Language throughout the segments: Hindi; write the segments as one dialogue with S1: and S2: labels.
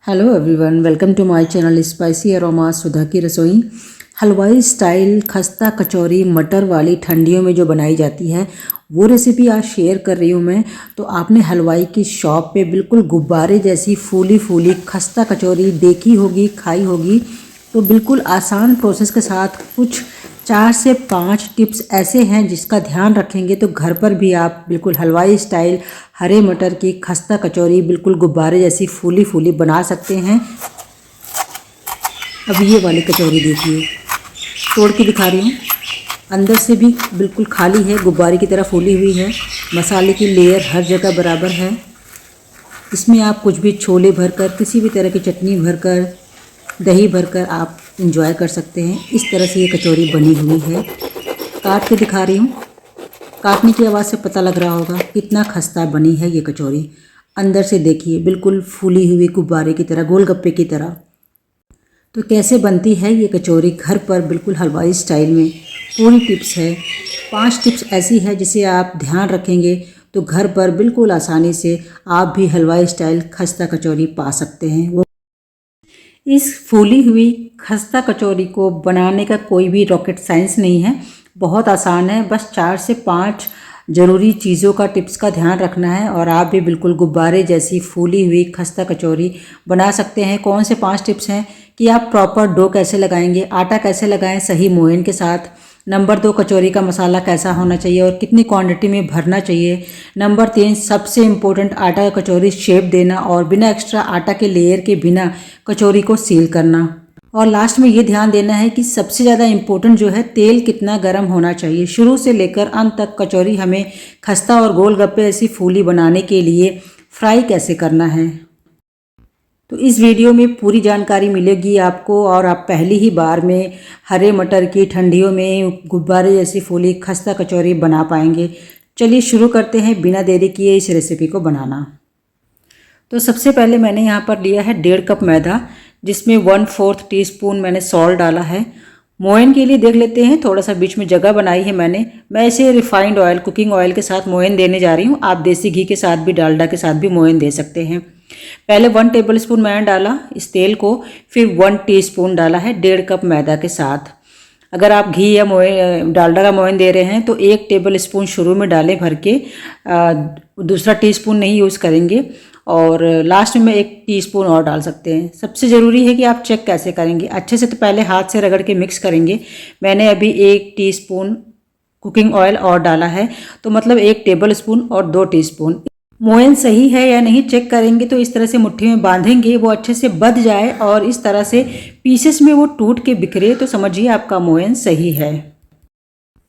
S1: Hello everyone, welcome to my channel spicy aroma Sudha की रसोई। हलवाई स्टाइल खस्ता कचौरी मटर वाली ठंडियों में जो बनाई जाती है वो रेसिपी आज शेयर कर रही हूँ मैं। तो आपने हलवाई की शॉप पे बिल्कुल गुब्बारे जैसी फूली फूली खस्ता कचौरी देखी होगी, खाई होगी। तो बिल्कुल आसान प्रोसेस के साथ कुछ 4 से 5 टिप्स ऐसे हैं जिसका ध्यान रखेंगे तो घर पर भी आप बिल्कुल हलवाई स्टाइल हरे मटर की खस्ता कचौरी बिल्कुल गुब्बारे जैसी फूली फूली बना सकते हैं। अब ये वाली कचौरी देखिए, तोड़ के दिखा रही हूँ। अंदर से भी बिल्कुल खाली है, गुब्बारे की तरह फूली हुई है। मसाले की लेयर हर जगह बराबर है। इसमें आप कुछ भी छोले भरकर, किसी भी तरह की चटनी भरकर, दही भरकर आप इंजॉय कर सकते हैं। इस तरह से ये कचौरी बनी हुई है। काट के दिखा रही हूँ। काटने की आवाज़ से पता लग रहा होगा कितना खस्ता बनी है ये कचौरी। अंदर से देखिए बिल्कुल फूली हुई गुब्बारे की तरह, गोलगप्पे की तरह। तो कैसे बनती है ये कचौरी घर पर बिल्कुल हलवाई स्टाइल में, पूरी टिप्स है। 5 टिप्स ऐसी है जिसे आप ध्यान रखेंगे तो घर पर बिल्कुल आसानी से आप भी हलवाई स्टाइल खस्ता कचौरी पा सकते हैं। वो इस फूली हुई खस्ता कचौरी को बनाने का कोई भी रॉकेट साइंस नहीं है, बहुत आसान है। बस 4 से 5 ज़रूरी चीज़ों का, टिप्स का ध्यान रखना है और आप भी बिल्कुल गुब्बारे जैसी फूली हुई खस्ता कचौरी बना सकते हैं। कौन से 5 टिप्स हैं कि आप प्रॉपर डो कैसे लगाएंगे, आटा कैसे लगाएं सही मोयन के साथ। नंबर 2, कचौरी का मसाला कैसा होना चाहिए और कितनी क्वांटिटी में भरना चाहिए। नंबर 3, सबसे इम्पोर्टेंट, आटा का कचौरी शेप देना और बिना एक्स्ट्रा आटा के लेयर के बिना कचौरी को सील करना। और लास्ट में ये ध्यान देना है कि सबसे ज़्यादा इम्पोर्टेंट जो है, तेल कितना गर्म होना चाहिए। शुरू से लेकर अंत तक कचौरी हमें खस्ता और गोलगप्पे ऐसी फूली बनाने के लिए फ्राई कैसे करना है। तो इस वीडियो में पूरी जानकारी मिलेगी आपको और आप पहली ही बार में हरे मटर की ठंडियों में गुब्बारे जैसी फूली खस्ता कचौरी बना पाएंगे। चलिए शुरू करते हैं बिना देरी किए इस रेसिपी को बनाना। तो सबसे पहले मैंने यहाँ पर लिया है 1.5 कप मैदा, जिसमें 1/4 टीस्पून मैंने सॉल्ट डाला है। मोयन के लिए देख लेते हैं, थोड़ा सा बीच में जगह बनाई है मैंने। मैं इसे रिफाइंड ऑयल, कुकिंग ऑयल के साथ मोयन देने जा रही हूँ। आप देसी घी के साथ भी, डालडा के साथ भी मोयन दे सकते हैं। पहले 1 टेबलस्पून मैंने डाला इस तेल को, फिर 1 टीस्पून डाला है 1.5 कप मैदा के साथ। अगर आप घी या मोयन, डालडा का मोयन दे रहे हैं तो 1 टेबलस्पून शुरू में डालें भर के, दूसरा टीस्पून नहीं यूज़ करेंगे और लास्ट में 1 टीस्पून और डाल सकते हैं। सबसे ज़रूरी है कि आप चेक कैसे करेंगे अच्छे से, तो पहले हाथ से रगड़ के मिक्स करेंगे। मैंने अभी 1 टीस्पून कुकिंग ऑयल और डाला है, तो मतलब 1 टेबलस्पून और 2 टीस्पून। मोयन सही है या नहीं चेक करेंगे तो इस तरह से मुट्ठी में बांधेंगे, वो अच्छे से बंध जाए और इस तरह से पीसेस में वो टूट के बिखरे तो समझिए आपका मोयन सही है।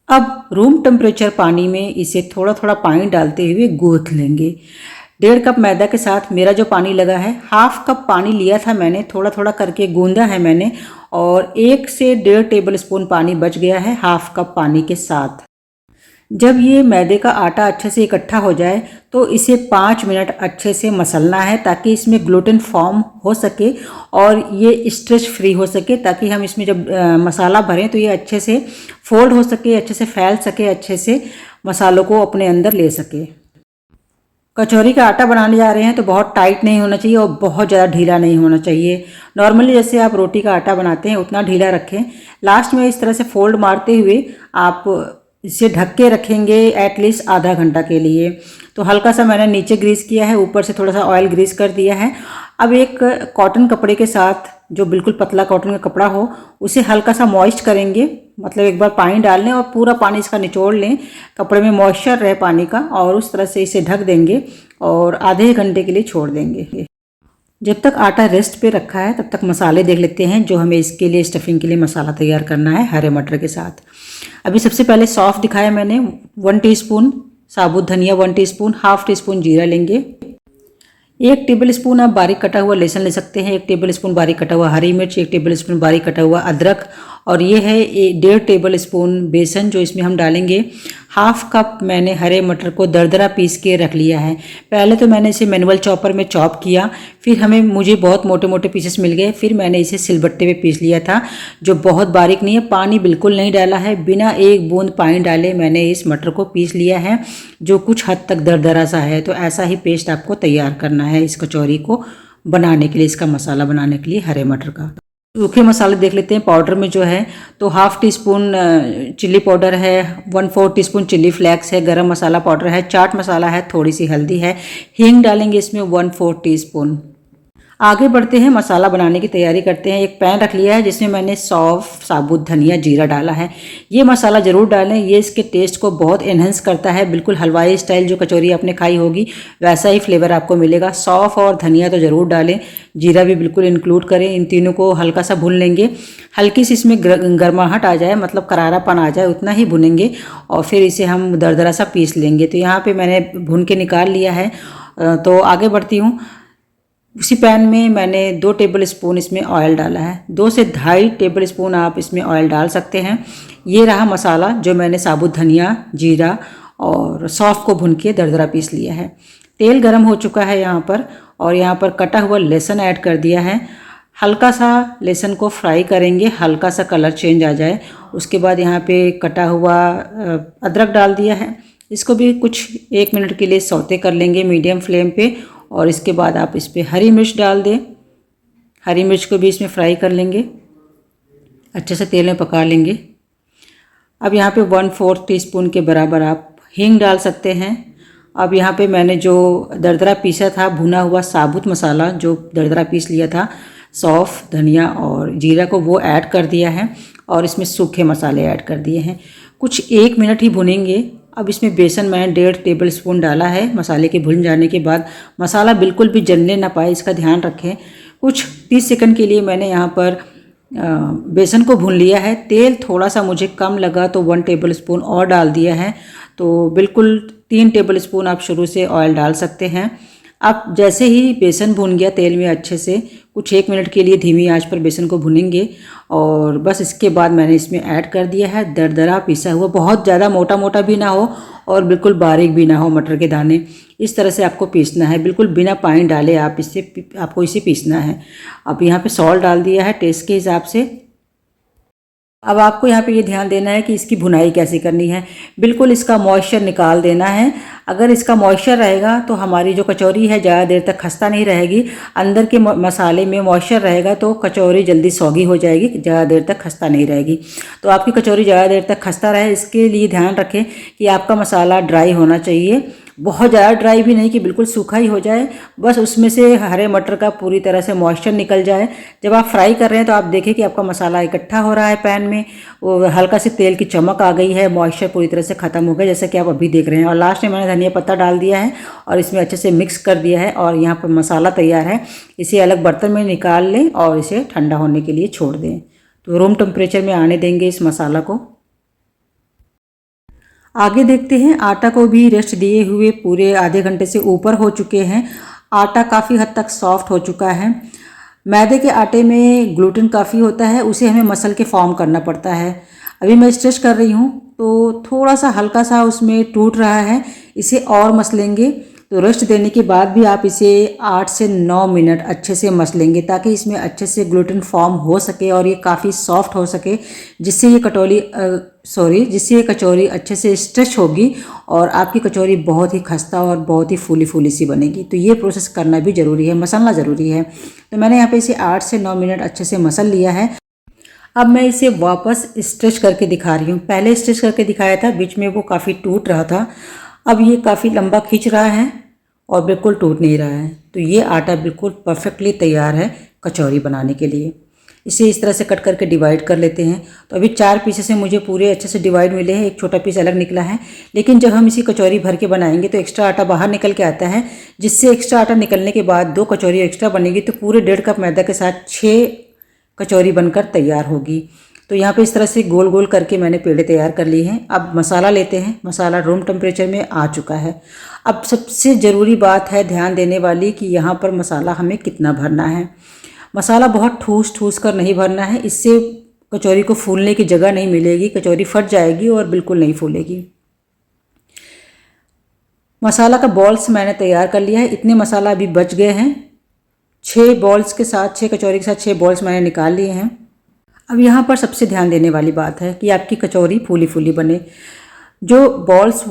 S1: अब रूम टेम्परेचर पानी में इसे थोड़ा थोड़ा पानी डालते हुए गूँथ लेंगे। 1.5 कप मैदा के साथ मेरा जो पानी लगा है, 1/2 कप पानी लिया था मैंने, थोड़ा थोड़ा करके गूंदा है मैंने और 1 से 1.5 टेबलस्पून पानी बच गया है 1/2 कप पानी के साथ। जब ये मैदे का आटा अच्छे से इकट्ठा हो जाए तो इसे 5 मिनट अच्छे से मसलना है ताकि इसमें ग्लूटेन फॉर्म हो सके और ये स्ट्रेच फ्री हो सके, ताकि हम इसमें जब मसाला भरें तो ये अच्छे से फोल्ड हो सके, अच्छे से फैल सके, अच्छे से मसालों को अपने अंदर ले सके। कचौरी का आटा बनाने जा रहे हैं तो बहुत टाइट नहीं होना चाहिए और बहुत ज़्यादा ढीला नहीं होना चाहिए। नॉर्मली जैसे आप रोटी का आटा बनाते हैं उतना ढीला रखें। लास्ट में इस तरह से फोल्ड मारते हुए आप इसे ढक के रखेंगे एटलीस्ट आधा घंटा के लिए। तो हल्का सा मैंने नीचे ग्रीस किया है, ऊपर से थोड़ा सा ऑयल ग्रीस कर दिया है। अब एक कॉटन कपड़े के साथ, जो बिल्कुल पतला कॉटन का कपड़ा हो, उसे हल्का सा मॉइस्ट करेंगे, मतलब एक बार पानी डाल लें और पूरा पानी इसका निचोड़ लें, कपड़े में मॉइस्चर रहे पानी का, और उस तरह से इसे ढक देंगे और आधे घंटे के लिए छोड़ देंगे। जब तक आटा रेस्ट पे रखा है तब तक मसाले देख लेते हैं जो हमें इसके लिए, स्टफिंग के लिए मसाला तैयार करना है हरे मटर के साथ। अभी सबसे पहले सौंफ दिखाया मैंने, 1 टीस्पून साबुत धनिया, 1 टीस्पून, 1/2 टीस्पून जीरा लेंगे। 1 टेबलस्पून आप बारीक कटा हुआ लहसुन ले सकते हैं, 1 टेबलस्पून बारीक कटा हुआ हरी मिर्च, 1 टेबलस्पून बारीक कटा हुआ अदरक, और ये है 1.5 टेबलस्पून बेसन जो इसमें हम डालेंगे। 1/2 कप मैंने हरे मटर को दरदरा पीस के रख लिया है। पहले तो मैंने इसे मैनुअल चॉपर में चॉप किया, फिर मुझे बहुत मोटे मोटे पीसेस मिल गए, फिर मैंने इसे सिलबट्टे पे पीस लिया था, जो बहुत बारीक नहीं है। पानी बिल्कुल नहीं डाला है, बिना 1 बूंद पानी डाले मैंने इस मटर को पीस लिया है, जो कुछ हद तक दरदरा सा है। तो ऐसा ही पेस्ट आपको तैयार करना है इस कचौरी को बनाने के लिए, इसका मसाला बनाने के लिए हरे मटर का। सूखे मसाले देख लेते हैं। पाउडर में जो है तो half tea spoon chilli powder है, 1/4 टीस्पून चिल्ली फ्लेक्स है, गरम मसाला पाउडर है, चाट मसाला है, थोड़ी सी हल्दी है, हींग डालेंगे इसमें 1/4 टीस्पून। आगे बढ़ते हैं, मसाला बनाने की तैयारी करते हैं। एक पैन रख लिया है जिसमें मैंने सौंफ, साबुत धनिया, जीरा डाला है। ये मसाला ज़रूर डालें, ये इसके टेस्ट को बहुत एनहेंस करता है। बिल्कुल हलवाई स्टाइल जो कचौरी आपने खाई होगी वैसा ही फ्लेवर आपको मिलेगा। सौंफ और धनिया तो ज़रूर डालें, जीरा भी बिल्कुल इंक्लूड करें। इन तीनों को हल्का सा भून लेंगे, हल्की सी इसमें गर्माहट आ जाए, मतलब करारापन आ जाए, उतना ही भुनेंगे और फिर इसे हम दरदरा सा पीस लेंगे। तो यहाँ पर मैंने भून के निकाल लिया है। तो आगे बढ़ती हूँ। उसी पैन में मैंने 2 टेबल स्पून इसमें ऑयल डाला है, 2 से 2.5 टेबल स्पून आप इसमें ऑयल डाल सकते हैं। ये रहा मसाला जो मैंने साबुत धनिया, जीरा और सौंफ को भून के दरदरा पीस लिया है। तेल गरम हो चुका है यहाँ पर, और यहाँ पर कटा हुआ लहसुन ऐड कर दिया है। हल्का सा लहसुन को फ्राई करेंगे, हल्का सा कलर चेंज आ जाए। उसके बाद यहाँ पे कटा हुआ अदरक डाल दिया है। इसको भी कुछ 1 मिनट के लिए सौते कर लेंगे मीडियम फ्लेम पे, और इसके बाद आप इस पर हरी मिर्च डाल दें। हरी मिर्च को भी इसमें फ्राई कर लेंगे, अच्छे से तेल में पका लेंगे। अब यहाँ पे 1/4 टीस्पून के बराबर आप हींग डाल सकते हैं। अब यहाँ पे मैंने जो दरदरा पीसा था, भुना हुआ साबुत मसाला जो दरदरा पीस लिया था, सौंफ, धनिया और जीरा को, वो ऐड कर दिया है और इसमें सूखे मसाले ऐड कर दिए हैं। कुछ 1 मिनट ही भुनेंगे। अब इसमें बेसन मैंने 1.5 टेबल स्पून डाला है। मसाले के भुन जाने के बाद मसाला बिल्कुल भी जलने ना पाए, इसका ध्यान रखें। कुछ 30 सेकंड के लिए मैंने यहाँ पर बेसन को भून लिया है। तेल थोड़ा सा मुझे कम लगा तो 1 टेबल स्पून और डाल दिया है। तो बिल्कुल 3 टेबल स्पून आप शुरू से ऑयल डाल सकते हैं। अब जैसे ही बेसन भून गया तेल में अच्छे से, कुछ 1 मिनट के लिए धीमी आंच पर बेसन को भुनेंगे, और बस इसके बाद मैंने इसमें ऐड कर दिया है दरदरा पीसा हुआ, बहुत ज़्यादा मोटा मोटा भी ना हो और बिल्कुल बारीक भी ना हो मटर के दाने, इस तरह से आपको पीसना है, बिल्कुल बिना पानी डाले आपको इसे पीसना है। अब यहाँ पे सॉल्ट डाल दिया है टेस्ट के हिसाब से। अब आपको यहाँ पे ये ध्यान देना है कि इसकी भुनाई कैसे करनी है। बिल्कुल इसका मॉइस्चर निकाल देना है। अगर इसका मॉइस्चर रहेगा तो हमारी जो कचौरी है ज़्यादा देर तक खस्ता नहीं रहेगी। अंदर के मसाले में मॉइस्चर रहेगा तो कचौरी जल्दी सौगी हो जाएगी, ज़्यादा देर तक खस्ता नहीं रहेगी। तो आपकी कचौरी ज़्यादा देर तक खस्ता रहे, इसके लिए ध्यान रखें कि आपका मसाला ड्राई होना चाहिए, बहुत ज़्यादा ड्राई भी नहीं कि बिल्कुल सूखा ही हो जाए, बस उसमें से हरे मटर का पूरी तरह से मॉइस्चर निकल जाए। जब आप फ्राई कर रहे हैं तो आप देखें कि आपका मसाला इकट्ठा हो रहा है पैन में, वो हल्का से तेल की चमक आ गई है, मॉइस्चर पूरी तरह से ख़त्म हो गया जैसा कि आप अभी देख रहे हैं। और लास्ट में मैंने धनिया पत्ता डाल दिया है और इसमें अच्छे से मिक्स कर दिया है, और यहाँ पर मसाला तैयार है। इसे अलग बर्तन में निकाल लें और इसे ठंडा होने के लिए छोड़ दें। तो रूम टेम्परेचर में आने देंगे इस मसाला को। आगे देखते हैं, आटा को भी रेस्ट दिए हुए पूरे आधे घंटे से ऊपर हो चुके हैं। आटा काफ़ी हद तक सॉफ्ट हो चुका है। मैदे के आटे में ग्लूटेन काफ़ी होता है, उसे हमें मसल के फॉर्म करना पड़ता है। अभी मैं स्ट्रेच कर रही हूँ तो थोड़ा सा हल्का सा उसमें टूट रहा है, इसे और मसलेंगे। तो रेस्ट देने के बाद भी आप इसे 8 से 9 मिनट अच्छे से मसलेंगे ताकि इसमें अच्छे से ग्लूटेन फॉर्म हो सके और ये काफ़ी सॉफ्ट हो सके, जिससे ये कचौरी अच्छे से स्ट्रेच होगी और आपकी कचौरी बहुत ही खस्ता और बहुत ही फूली फूली सी बनेगी। तो ये प्रोसेस करना भी ज़रूरी है, मसलना ज़रूरी है। तो मैंने यहाँ पे इसे 8 से 9 मिनट अच्छे से मसल लिया है। अब मैं इसे वापस स्ट्रेच करके दिखा रही हूँ। पहले स्ट्रेच करके दिखाया था, बीच में वो काफ़ी टूट रहा था, अब ये काफ़ी लंबा खींच रहा है और बिल्कुल टूट नहीं रहा है। तो ये आटा बिल्कुल परफेक्टली तैयार है कचौरी बनाने के लिए। इसे इस तरह से कट करके डिवाइड कर लेते हैं। तो अभी 4 पीसेस से मुझे पूरे अच्छे से डिवाइड मिले हैं, एक छोटा पीस अलग निकला है। लेकिन जब हम इसी कचौरी भर के बनाएंगे तो एक्स्ट्रा आटा बाहर निकल के आता है, जिससे एक्स्ट्रा आटा निकलने के बाद 2 कचौरी एक्स्ट्रा बनेगी, तो पूरे 1.5 कप मैदा के साथ 6 कचौरी बनकर तैयार होगी। तो यहाँ पे इस तरह से गोल गोल करके मैंने पेड़े तैयार कर लिए हैं। अब मसाला लेते हैं। मसाला रूम टेम्परेचर में आ चुका है। अब सबसे ज़रूरी बात है ध्यान देने वाली कि यहाँ पर मसाला हमें कितना भरना है। मसाला बहुत ठूस ठूस कर नहीं भरना है, इससे कचौरी को फूलने की जगह नहीं मिलेगी, कचौरी फट जाएगी और बिल्कुल नहीं फूलेगी। मसाला का बॉल्स मैंने तैयार कर लिया है। इतने मसाला अभी बच गए हैं। 6 बॉल्स के साथ, 6 कचौरी के साथ 6 बॉल्स मैंने निकाल लिए हैं। अब यहाँ पर सबसे ध्यान देने वाली बात है कि आपकी कचौरी फूली फूली बने। जो बॉल्स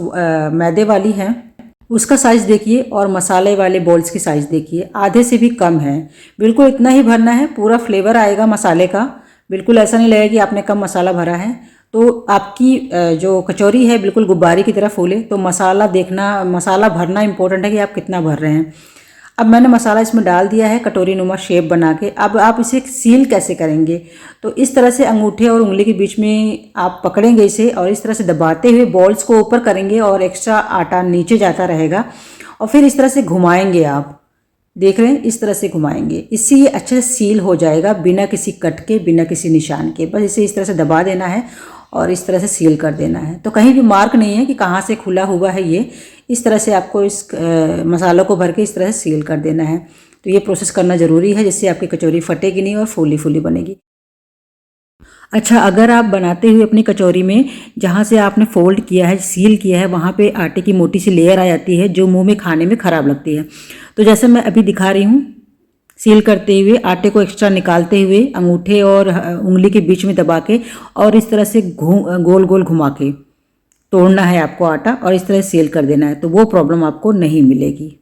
S1: मैदे वाली हैं उसका साइज़ देखिए और मसाले वाले बॉल्स की साइज़ देखिए, आधे से भी कम है। बिल्कुल इतना ही भरना है, पूरा फ्लेवर आएगा मसाले का। बिल्कुल ऐसा नहीं लगेगा कि आपने कम मसाला भरा है। तो आपकी जो कचौरी है बिल्कुल गुब्बारे की तरह फूले। तो मसाला देखना, मसाला भरना इंपॉर्टेंट है कि आप कितना भर रहे हैं। अब मैंने मसाला इसमें डाल दिया है कटोरी नुमा शेप बना के। अब आप इसे सील कैसे करेंगे? तो इस तरह से अंगूठे और उंगली के बीच में आप पकड़ेंगे इसे और इस तरह से दबाते हुए बॉल्स को ऊपर करेंगे और एक्स्ट्रा आटा नीचे जाता रहेगा और फिर इस तरह से घुमाएंगे। आप देख रहे हैं, इस तरह से घुमाएंगे। इससे ये अच्छे से सील हो जाएगा बिना किसी कट के, बिना किसी निशान के। बस इसे इस तरह से दबा देना है और इस तरह से सील कर देना है। तो कहीं भी मार्क नहीं है कि कहाँ से खुला हुआ है ये। इस तरह से आपको इस मसालों को भर के इस तरह से सील कर देना है। तो ये प्रोसेस करना ज़रूरी है, जिससे आपकी कचौरी फटेगी नहीं और फूली फूली बनेगी। अच्छा, अगर आप बनाते हुए अपनी कचौरी में जहाँ से आपने फोल्ड किया है, सील किया है, वहाँ पे आटे की मोटी सी लेयर आ जाती है जो मुंह में खाने में ख़राब लगती है। तो जैसे मैं अभी दिखा रही हूँ, सील करते हुए आटे को एक्स्ट्रा निकालते हुए अंगूठे और उंगली के बीच में दबा के और इस तरह से गोल गोल घुमा के तोड़ना है आपको आटा और इस तरह सील कर देना है। तो वो प्रॉब्लम आपको नहीं मिलेगी।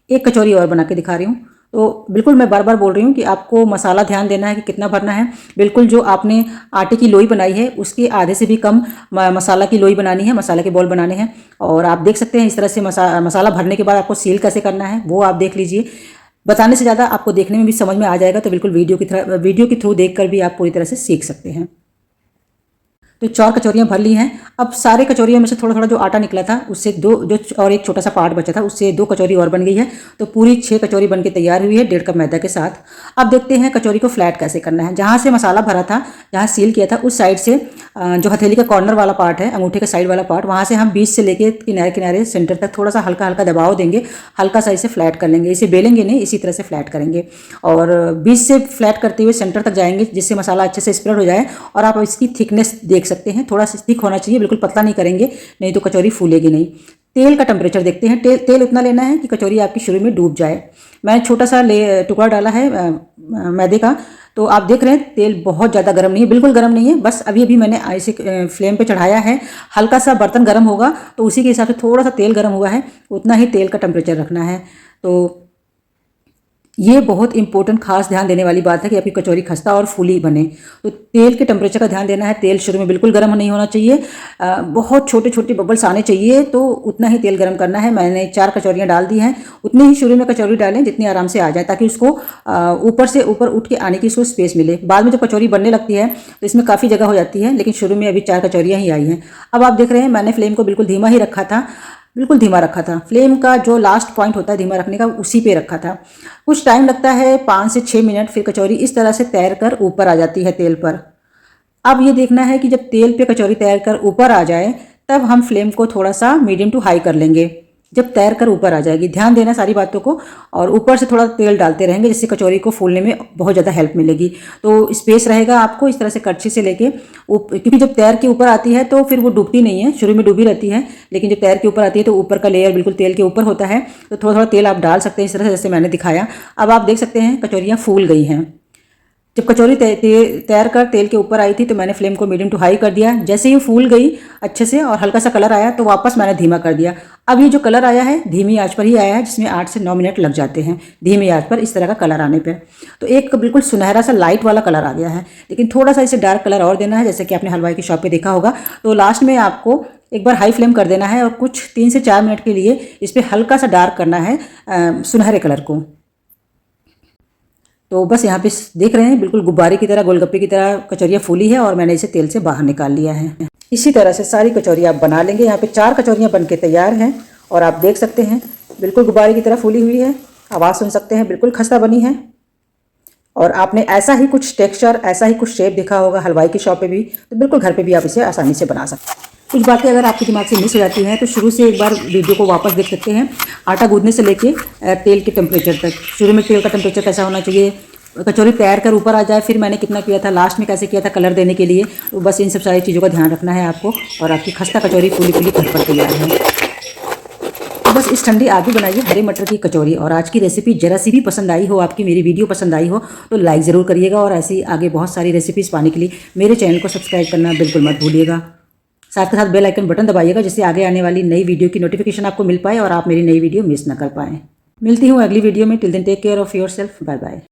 S1: एक कचौरी और बना के दिखा रही हूँ। तो बिल्कुल मैं बार बार बोल रही हूँ कि आपको मसाला ध्यान देना है कि कितना भरना है। बिल्कुल जो आपने आटे की लोई बनाई है उसके आधे से भी कम मसाला की लोई बनानी है, मसाला के बॉल बनाने हैं। और आप देख सकते हैं इस तरह से मसाला भरने के बाद आपको सील कैसे करना है वो आप देख लीजिए। बताने से ज़्यादा आपको देखने में भी समझ में आ जाएगा। तो बिल्कुल वीडियो के थ्रू देख कर भी आप पूरी तरह से सीख सकते हैं। तो 4 कचौरियाँ भर ली हैं। अब सारे कचौरियों में से थोड़ा थोड़ा जो आटा निकला था उससे 2 जो और एक छोटा सा पार्ट बचा था उससे 2 कचौरी और बन गई है। तो पूरी 6 कचौरी बनके तैयार हुई है 1.5 कप मैदा के साथ। अब देखते हैं कचौरी को फ्लैट कैसे करना है। जहाँ से मसाला भरा था, जहाँ सील किया था, उस साइड से जो हथेली का कॉर्नर वाला पार्ट है, अंगूठे का साइड वाला पार्ट, वहाँ से हम बीच से लेके किनारे किनारे सेंटर तक थोड़ा सा हल्का हल्का दबाव देंगे, हल्का सा इसे फ्लैट कर लेंगे। इसे बेलेंगे नहीं, इसी तरह से फ्लैट करेंगे और बीच से फ्लैट करते हुए सेंटर तक जाएंगे जिससे मसाला अच्छे से स्प्रेड हो जाए। और आप इसकी थिकनेस देख सकते हैं, थोड़ा सा थिक होना चाहिए, बिल्कुल पतला नहीं करेंगे नहीं तो कचौरी फूलेगी नहीं। तेल का टेम्परेचर देखते हैं। तेल उतना लेना है कि कचौरी आपकी शुरू में डूब जाए। मैंने छोटा सा टुकड़ा डाला है मैदे का। तो आप देख रहे हैं तेल बहुत ज़्यादा गर्म नहीं है, बिल्कुल गर्म नहीं है। बस अभी अभी मैंने ऐसे फ्लेम पे चढ़ाया है। हल्का सा बर्तन गर्म होगा तो उसी के हिसाब से थोड़ा सा तेल गर्म हुआ है, उतना ही तेल का टेम्परेचर रखना है। तो ये बहुत इंपॉर्टेंट खास ध्यान देने वाली बात है कि आपकी कचौरी खस्ता और फूली बने। तो तेल के टेम्परेचर का ध्यान देना है। तेल शुरू में बिल्कुल गर्म नहीं होना चाहिए, बहुत छोटे छोटे बबल्स आने चाहिए, तो उतना ही तेल गर्म करना है। मैंने 4 कचौरियाँ डाल दी हैं, उतनी ही शुरू में कचौरी डालें जितनी आराम से आ जाए, ताकि उसको ऊपर से ऊपर उठ के आने की उसको स्पेस मिले। बाद में जब कचौरी बनने लगती है तो इसमें काफ़ी जगह हो जाती है, लेकिन शुरू में अभी 4 कचौरियाँ ही आई हैं। अब आप देख रहे हैं मैंने फ्लेम को बिल्कुल धीमा ही रखा था, बिल्कुल धीमा रखा था। फ्लेम का जो लास्ट पॉइंट होता है धीमा रखने का, उसी पे रखा था। कुछ टाइम लगता है 5 से 6 मिनट, फिर कचौरी इस तरह से तैर कर ऊपर आ जाती है तेल पर। अब ये देखना है कि जब तेल पे कचौरी तैर कर ऊपर आ जाए तब हम फ्लेम को थोड़ा सा मीडियम टू हाई कर लेंगे। जब तैर कर ऊपर आ जाएगी, ध्यान देना सारी बातों को, और ऊपर से थोड़ा तेल डालते रहेंगे जिससे कचौरी को फूलने में बहुत ज़्यादा हेल्प मिलेगी। तो स्पेस रहेगा आपको इस तरह से कड़छी से लेके, क्योंकि जब तैर के ऊपर आती है तो फिर वो डूबती नहीं है, शुरू में डूबी रहती है, लेकिन जब तैर के ऊपर आती है तो ऊपर का लेयर बिल्कुल तेल के ऊपर होता है। तो थोड़ा थोड़ा तेल आप डाल सकते हैं इस तरह से, जैसे मैंने दिखाया। अब आप देख सकते हैं कचौरियाँ फूल गई हैं। जब कचौरी तैर कर तेल के ऊपर आई थी तो मैंने फ्लेम को मीडियम टू हाई कर दिया। जैसे ही फूल गई अच्छे से और हल्का सा कलर आया तो वापस मैंने धीमा कर दिया। अब ये जो कलर आया है धीमी आंच पर ही आया है, जिसमें 8 से 9 मिनट लग जाते हैं धीमी आंच पर इस तरह का कलर आने पर। तो एक बिल्कुल सुनहरा सा लाइट वाला कलर आ गया है, लेकिन थोड़ा सा इसे डार्क कलर और देना है, जैसे कि आपने हलवाई की शॉप पर देखा होगा। तो लास्ट में आपको एक बार हाई फ्लेम कर देना है और कुछ 3 से 4 मिनट के लिए इस पर हल्का सा डार्क करना है सुनहरे कलर को। तो बस यहाँ पे देख रहे हैं बिल्कुल गुब्बारे की तरह, गोलगप्पे की तरह कचौरियाँ फूली है और मैंने इसे तेल से बाहर निकाल लिया है। इसी तरह से सारी कचौरियाँ आप बना लेंगे। यहाँ पे 4 कचौरियाँ बनके तैयार हैं और आप देख सकते हैं बिल्कुल गुब्बारे की तरह फूली हुई है। आवाज़ सुन सकते हैं, बिल्कुल खस्ता बनी है। और आपने ऐसा ही कुछ टेक्सचर, ऐसा ही कुछ शेप देखा होगा हलवाई की शॉप पे भी, तो बिल्कुल घर पे भी आप इसे आसानी से बना सकते हैं। कुछ बातें अगर आपके दिमाग से मिस हो जाती हैं तो शुरू से एक बार वीडियो को वापस देख सकते हैं। आटा गूंदने से लेके तेल के टेम्परेचर तक, शुरू में तेल का टेम्परेचर कैसा होना चाहिए, कचौरी तैर कर ऊपर आ जाए, फिर मैंने कितना किया था, लास्ट में कैसे किया था कलर देने के लिए। तो बस इन सब सारी चीज़ों का ध्यान रखना है आपको और आपकी खस्ता कचौरी फूली फूली घर पर तैयार है। तो बस इस ठंडी आग में बनाइए हरे मटर की कचौरी। और आज की रेसिपी जरा सी भी पसंद आई हो, आपकी मेरी वीडियो पसंद आई हो तो लाइक ज़रूर करिएगा। और ऐसी आगे बहुत सारी रेसिपीज़ पाने के लिए मेरे चैनल को सब्सक्राइब करना बिल्कुल मत भूलिएगा। साथ के साथ बेल आइकन बटन दबाइएगा जिससे आगे आने वाली नई वीडियो की नोटिफिकेशन आपको मिल पाए और आप मेरी नई वीडियो मिस ना कर पाएँ। मिलती हूँ अगली वीडियो में। Till then take care of yourself. Bye bye.